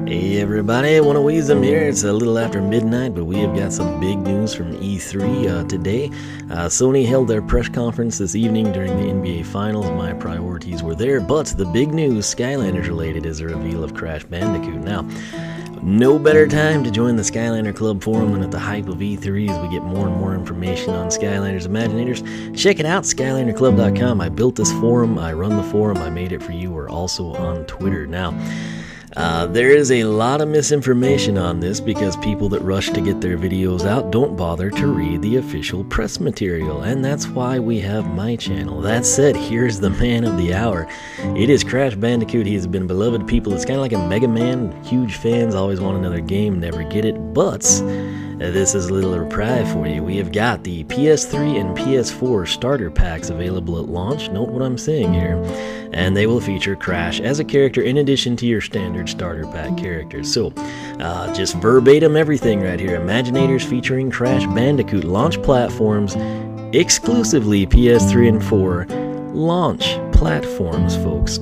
Hey everybody, Wall of Wiisdom here. It's a little after midnight, but we have got some big news from E3 today. Sony held their press conference this evening during the NBA Finals. My priorities were there, but the big news, Skylanders related, is a reveal of Crash Bandicoot. Now, no better time to join the SkylanderClub forum than at the hype of E3 as we get more and more information on Skylanders Imaginators. Check it out, SkylanderClub.com. I built this forum, I run the forum, I made it for you. We're also on Twitter. Now, there is a lot of misinformation on this because people that rush to get their videos out don't bother to read the official press material, and that's why we have my channel. That said, here's the man of the hour. It is Crash Bandicoot. He has been beloved people. It's kind of like a Mega Man. Huge fans, always want another game, never get it, but this is a little reprise for you. We have got the PS3 and PS4 Starter Packs available at launch. Note what I'm saying here. And they will feature Crash as a character in addition to your standard Starter Pack characters. So, just verbatim everything right here. Imaginators featuring Crash Bandicoot. Launch platforms exclusively PS3 and 4. Launch platforms, folks.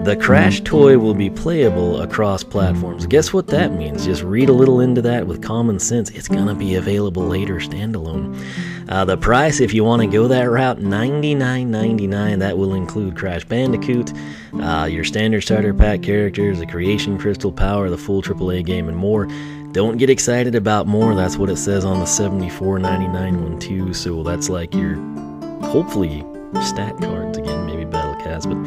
The Crash toy will be playable across platforms. Guess what that means? Just read a little into that with common sense. It's gonna be available later standalone. The price, if you want to go that route, $99.99. That will include Crash Bandicoot, your standard starter pack characters, the creation crystal power, the full AAA game, and more. Don't get excited about more. That's what it says on the $74.99 one too. So that's like your, hopefully, stat cards again, maybe battle cast. But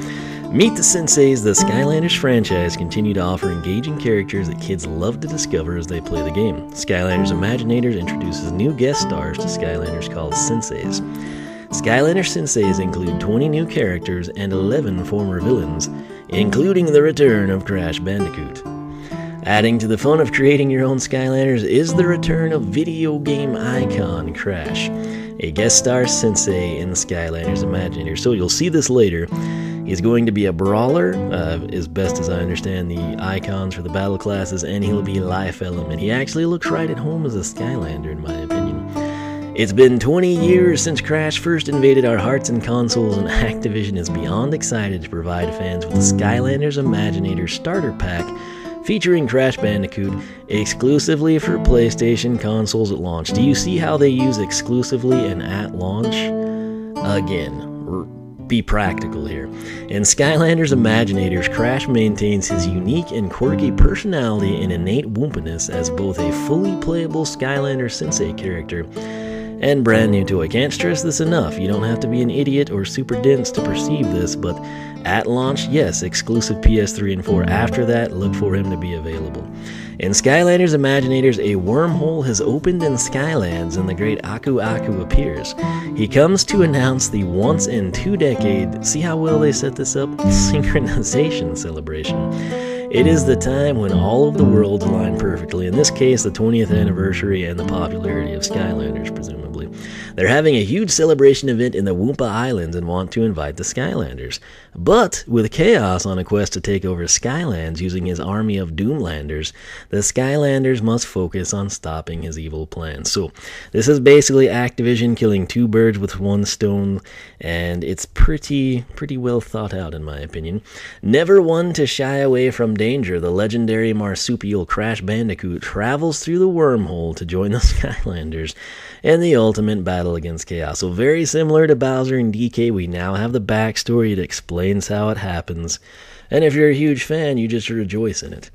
meet the Senseis. The Skylanders franchise continue to offer engaging characters that kids love to discover as they play the game. Skylanders Imaginators introduces new guest stars to Skylanders called Senseis. Skylander Senseis include 20 new characters and 11 former villains, including the return of Crash Bandicoot. Adding to the fun of creating your own Skylanders is the return of video game icon Crash, a guest star Sensei in the Skylanders Imaginators. So you'll see this later. He's going to be a brawler, as best as I understand the icons for the battle classes, and he'll be life element. He actually looks right at home as a Skylander, in my opinion. It's been 20 years since Crash first invaded our hearts and consoles, and Activision is beyond excited to provide fans with the Skylanders Imaginators Starter Pack featuring Crash Bandicoot exclusively for PlayStation consoles at launch. Do you see how they use exclusively and at launch? Again, be practical here. In Skylanders Imaginators, Crash maintains his unique and quirky personality and innate woompiness as both a fully playable Skylander Sensei character and brand new toy. Can't stress this enough. You don't have to be an idiot or super dense to perceive this, but at launch, yes, exclusive PS3 and 4. After that, look for him to be available. In Skylanders Imaginators, a wormhole has opened in Skylands and the great Aku Aku appears. He comes to announce the once in 2 decade, see how well they set this up, synchronization celebration. It is the time when all of the worlds align perfectly, in this case the 20th anniversary and the popularity of Skylanders, presumably. They're having a huge celebration event in the Wumpa Islands and want to invite the Skylanders. But with Chaos on a quest to take over Skylands using his army of Doomlanders, the Skylanders must focus on stopping his evil plans. So this is basically Activision killing 2 birds with 1 stone, and it's pretty well thought out in my opinion. Never one to shy away from danger, the legendary marsupial Crash Bandicoot travels through the wormhole to join the Skylanders in the ultimate battle against Chaos. So very similar to Bowser and DK, we now have the backstory. It explains how it happens. And if you're a huge fan, you just rejoice in it.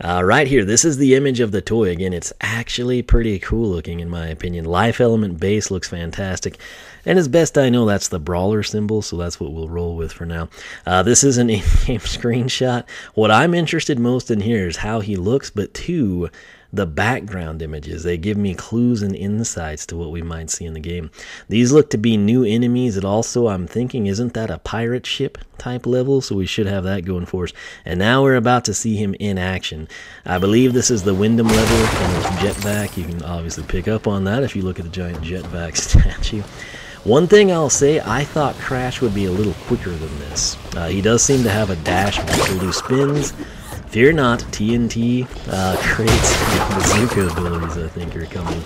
Right here, this is the image of the toy. Again, it's actually pretty cool looking in my opinion. Life element base looks fantastic. And as best I know, that's the brawler symbol, so that's what we'll roll with for now. This is an in-game screenshot. What I'm interested most in here is how he looks, but 2, the background images. They give me clues and insights to what we might see in the game. These look to be new enemies. It also, I'm thinking, isn't that a pirate ship type level? So we should have that going for us. And now we're about to see him in action. I believe this is the Wyndham level from this jetpack. You can obviously pick up on that if you look at the giant jetpack statue. One thing I'll say, I thought Crash would be a little quicker than this. He does seem to have a dash with do spins. Fear not, TNT creates bazooka abilities, I think, are coming.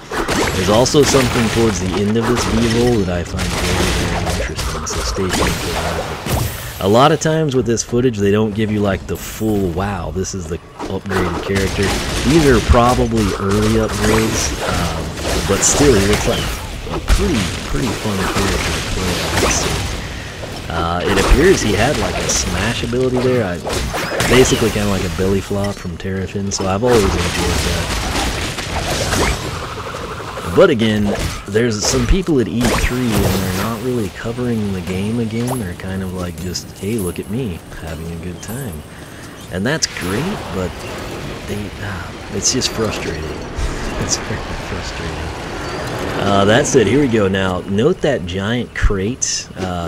There's also something towards the end of this V-roll that I find very interesting, so stay tuned for that. A lot of times with this footage, they don't give you like the full wow, this is the upgraded character. These are probably early upgrades, but still, it looks like a pretty fun character to play. It appears he had like a smash ability there. Basically kind of like a belly flop from Terrafin, so I've always enjoyed that. But again, there's some people at E3 and they're not really covering the game again. They're kind of like just, hey, look at me, having a good time. And that's great, but it's just frustrating. It's very frustrating. That said, here we go. Now, note that giant crate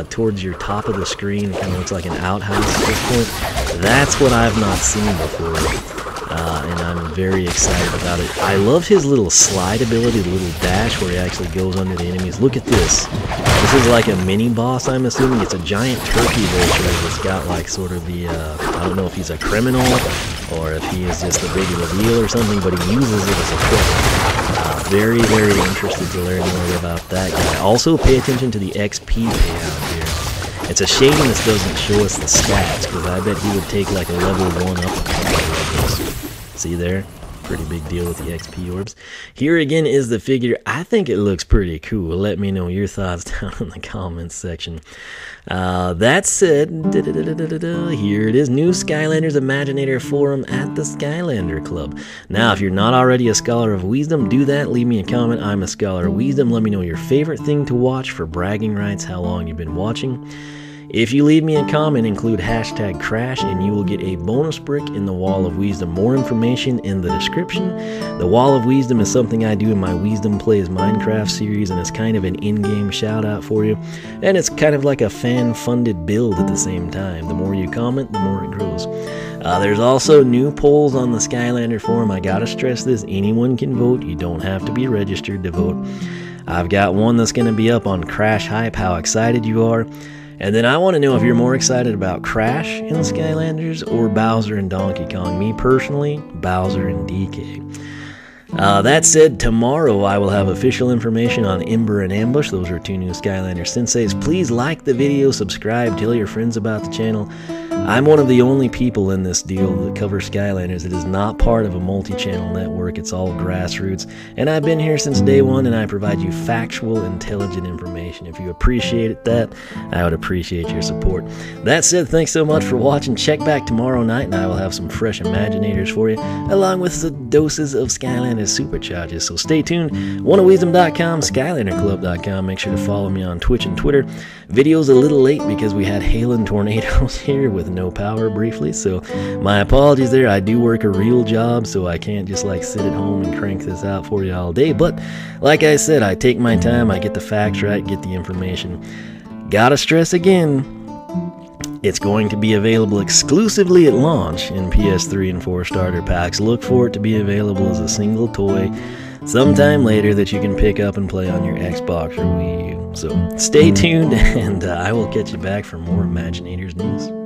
towards your top of the screen. It kind of looks like an outhouse at this point. That's what I've not seen before, and I'm very excited about it. I love his little slide ability, the little dash where he actually goes under the enemies. Look at this. This is like a mini boss, I'm assuming. It's a giant turkey vulture that's got like sort of the, I don't know if he's a criminal or if he is just a big reveal or something, but he uses it as a weapon. Very interested to learn more about that guy. Also, pay attention to the XP payout here. It's a shame this doesn't show us the stats, because I bet he would take like a level 1 up. See there? Pretty big deal with the XP orbs. Here again is the figure. I think it looks pretty cool. Let me know your thoughts down in the comments section. That said, here it is, new Skylanders Imaginator Forum at the Skylander Club. Now, if you're not already a Scholar of Wisdom, do that. Leave me a comment. I'm a Scholar of Wisdom. Let me know your favorite thing to watch for bragging rights, how long you've been watching. If you leave me a comment, include hashtag Crash, and you will get a bonus brick in the Wall of Wiisdom. More information in the description. The Wall of Wiisdom is something I do in my Wisdom Plays Minecraft series, and it's kind of an in-game shout-out for you. And it's kind of like a fan-funded build at the same time. The more you comment, the more it grows. There's also new polls on the Skylander forum. I gotta stress this, anyone can vote. You don't have to be registered to vote. I've got one that's gonna be up on Crash Hype, how excited you are. And then I want to know if you're more excited about Crash in Skylanders or Bowser and Donkey Kong. Me personally, Bowser and DK. That said, tomorrow I will have official information on Ember and Ambush. Those are 2 new Skylander Senseis. Please like the video, subscribe, tell your friends about the channel. I'm one of the only people in this deal that covers Skylanders. It is not part of a multi-channel network. It's all grassroots. And I've been here since day one, and I provide you factual, intelligent information. If you appreciate that, I would appreciate your support. That said, thanks so much for watching. Check back tomorrow night, and I will have some fresh Imaginators for you, along with the doses of Skylanders supercharges. So stay tuned. OneOfWiisdom.com, SkylanderClub.com. Make sure to follow me on Twitch and Twitter. Video's a little late because we had hail and tornadoes here with no power briefly, so my apologies there. I do work a real job, so I can't just like sit at home and crank this out for you all day, but like I said, I take my time, I get the facts right, get the information. Gotta stress again, it's going to be available exclusively at launch in PS3 and 4 starter packs. Look for it to be available as a single toy sometime later that you can pick up and play on your Xbox or Wii U. So stay tuned, and I will catch you back for more Imaginators news.